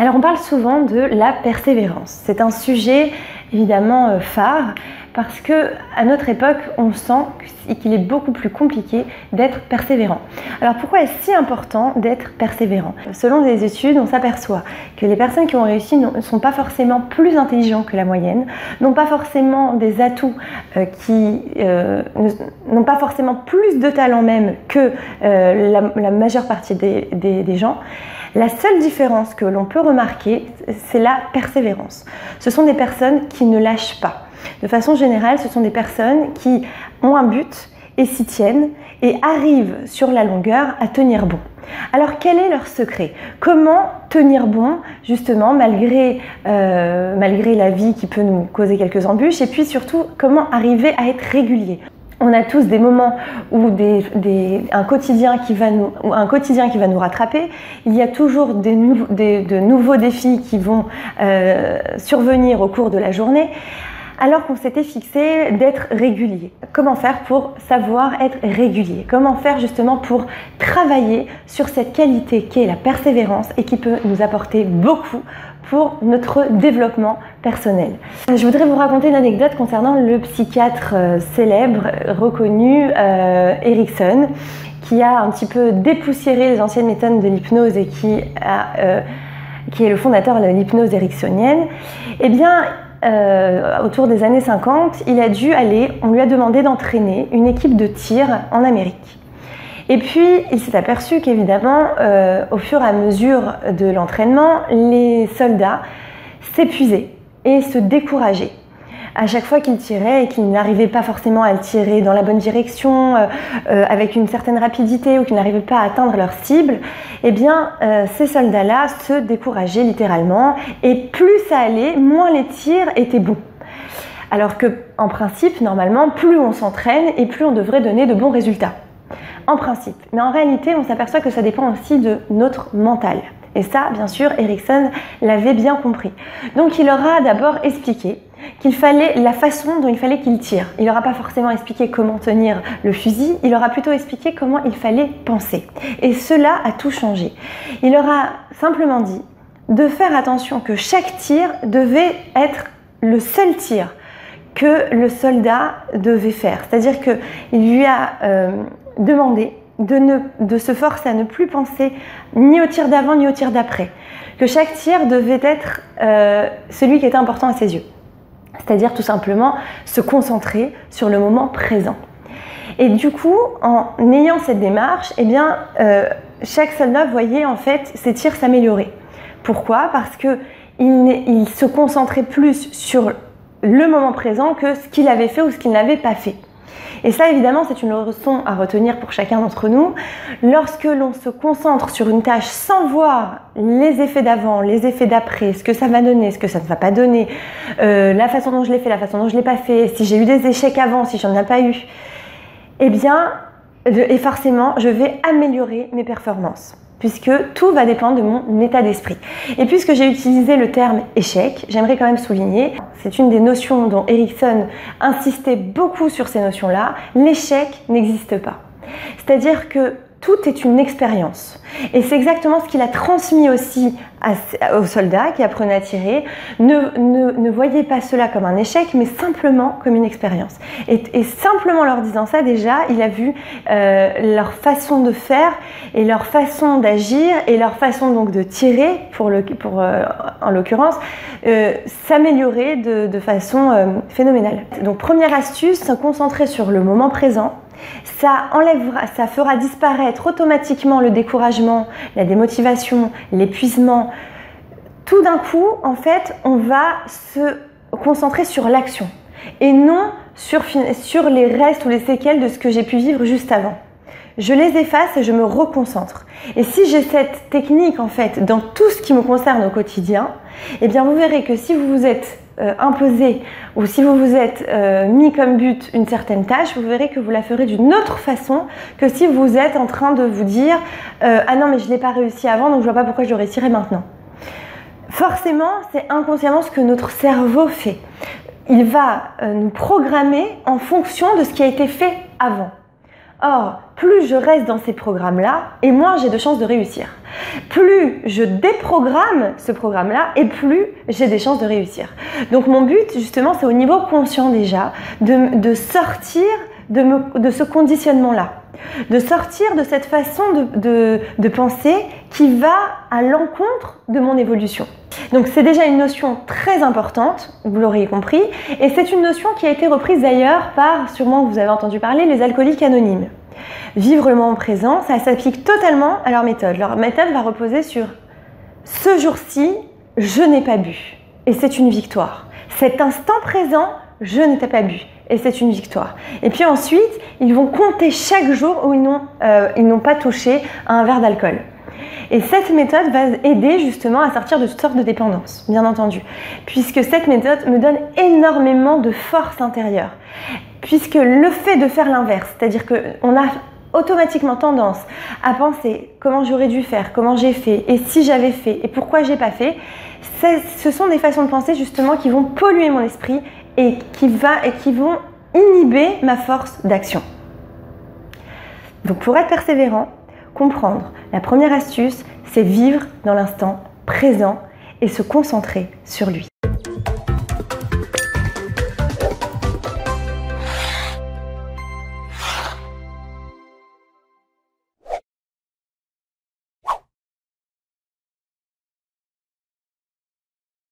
Alors on parle souvent de la persévérance. C'est un sujet évidemment phare parce que à notre époque on sent qu'il est beaucoup plus compliqué d'être persévérant. Alors pourquoi est-ce si important d'être persévérant? Selon des études, on s'aperçoit que les personnes qui ont réussi ne sont pas forcément plus intelligents que la moyenne, n'ont pas forcément des atouts n'ont pas forcément plus de talent même que la majeure partie des gens. La seule différence que l'on peut remarquer, c'est la persévérance. Ce sont des personnes qui ne lâchent pas. De façon générale, ce sont des personnes qui ont un but et s'y tiennent et arrivent sur la longueur à tenir bon. Alors quel est leur secret? Comment tenir bon justement malgré la vie qui peut nous causer quelques embûches, et puis surtout comment arriver à être régulier? On a tous des moments où un quotidien qui va nous rattraper. Il y a toujours de nouveaux défis qui vont survenir au cours de la journée, alors qu'on s'était fixé d'être régulier. Comment faire pour savoir être régulier? Comment faire justement pour travailler sur cette qualité qui est la persévérance et qui peut nous apporter beaucoup pour notre développement personnel. Je voudrais vous raconter une anecdote concernant le psychiatre célèbre, reconnu, Erikson, qui a un petit peu dépoussiéré les anciennes méthodes de l'hypnose et qui est le fondateur de l'hypnose ericksonienne. Eh bien, autour des années 50, on lui a demandé d'entraîner une équipe de tir en Amérique. Et puis, il s'est aperçu qu'évidemment, au fur et à mesure de l'entraînement, les soldats s'épuisaient et se décourageaient. À chaque fois qu'ils tiraient et qu'ils n'arrivaient pas forcément à le tirer dans la bonne direction, avec une certaine rapidité, ou qu'ils n'arrivaient pas à atteindre leur cible, eh bien, ces soldats-là se décourageaient littéralement, et plus ça allait, moins les tirs étaient bons. Alors que, en principe, normalement, plus on s'entraîne et plus on devrait donner de bons résultats. En principe. Mais en réalité, on s'aperçoit que ça dépend aussi de notre mental. Et ça, bien sûr, Erikson l'avait bien compris. Donc, il leur a d'abord expliqué qu'il fallait la façon dont il fallait qu'il tire. Il leur a pas forcément expliqué comment tenir le fusil, il leur a plutôt expliqué comment il fallait penser. Et cela a tout changé. Il leur a simplement dit de faire attention que chaque tir devait être le seul tir que le soldat devait faire. C'est-à-dire qu'il lui a demandé de se forcer à ne plus penser ni au tir d'avant ni au tir d'après. Que chaque tir devait être celui qui était important à ses yeux. C'est-à-dire tout simplement se concentrer sur le moment présent. Et du coup, en ayant cette démarche, eh bien, chaque soldat voyait en fait ses tirs s'améliorer. Pourquoi? Parce qu'il se concentrait plus sur le moment présent que ce qu'il avait fait ou ce qu'il n'avait pas fait. Et ça, évidemment, c'est une leçon à retenir pour chacun d'entre nous. Lorsque l'on se concentre sur une tâche sans voir les effets d'avant, les effets d'après, ce que ça va donner, ce que ça ne va pas donner, la façon dont je l'ai fait, la façon dont je ne l'ai pas fait, si j'ai eu des échecs avant, si j'en ai pas eu, eh bien, et forcément, je vais améliorer mes performances, puisque tout va dépendre de mon état d'esprit. Et puisque j'ai utilisé le terme échec, j'aimerais quand même souligner, c'est une des notions dont Erikson insistait beaucoup sur ces notions-là, l'échec n'existe pas. C'est-à-dire que tout est une expérience. Et c'est exactement ce qu'il a transmis aussi aux soldats qui apprenaient à tirer. Ne voyez pas cela comme un échec, mais simplement comme une expérience. Et simplement leur disant ça, déjà, il a vu leur façon de faire et leur façon d'agir et leur façon donc de tirer, en l'occurrence, s'améliorer de façon phénoménale. Donc première astuce, se concentrer sur le moment présent. Ça fera disparaître automatiquement le découragement, la démotivation, l'épuisement. Tout d'un coup, en fait, on va se concentrer sur l'action et non sur les restes ou les séquelles de ce que j'ai pu vivre juste avant. Je les efface et je me reconcentre. Et si j'ai cette technique, en fait, dans tout ce qui me concerne au quotidien, eh bien, vous verrez que si vous vous êtes imposé ou si vous vous êtes mis comme but une certaine tâche, vous verrez que vous la ferez d'une autre façon que si vous êtes en train de vous dire ah non mais je ne l'ai pas réussi avant donc je ne vois pas pourquoi je le réussirai maintenant. Forcément, c'est inconsciemment ce que notre cerveau fait. Il va nous programmer en fonction de ce qui a été fait avant. Or, plus je reste dans ces programmes-là, et moins j'ai de chances de réussir. Plus je déprogramme ce programme-là, et plus j'ai des chances de réussir. Donc mon but, justement, c'est au niveau conscient déjà, de sortir de ce conditionnement-là, de sortir de cette façon de penser qui va à l'encontre de mon évolution. Donc c'est déjà une notion très importante, vous l'aurez compris, et c'est une notion qui a été reprise d'ailleurs par, sûrement vous avez entendu parler, les alcooliques anonymes. Vivre le moment présent, ça s'applique totalement à leur méthode. Leur méthode va reposer sur « ce jour-ci, je n'ai pas bu » et c'est une victoire. Cet instant présent, je n'ai pas bu et c'est une victoire. Et puis ensuite, ils vont compter chaque jour où ils n'ont pas touché à un verre d'alcool. Et cette méthode va aider justement à sortir de toutes sortes de dépendances, bien entendu, puisque cette méthode me donne énormément de force intérieure. Puisque le fait de faire l'inverse, c'est-à-dire qu'on a automatiquement tendance à penser comment j'aurais dû faire, comment j'ai fait, et si j'avais fait, et pourquoi j'ai pas fait, ce sont des façons de penser justement qui vont polluer mon esprit et qui vont inhiber ma force d'action. Donc pour être persévérant, comprendre, la première astuce, c'est vivre dans l'instant présent et se concentrer sur lui.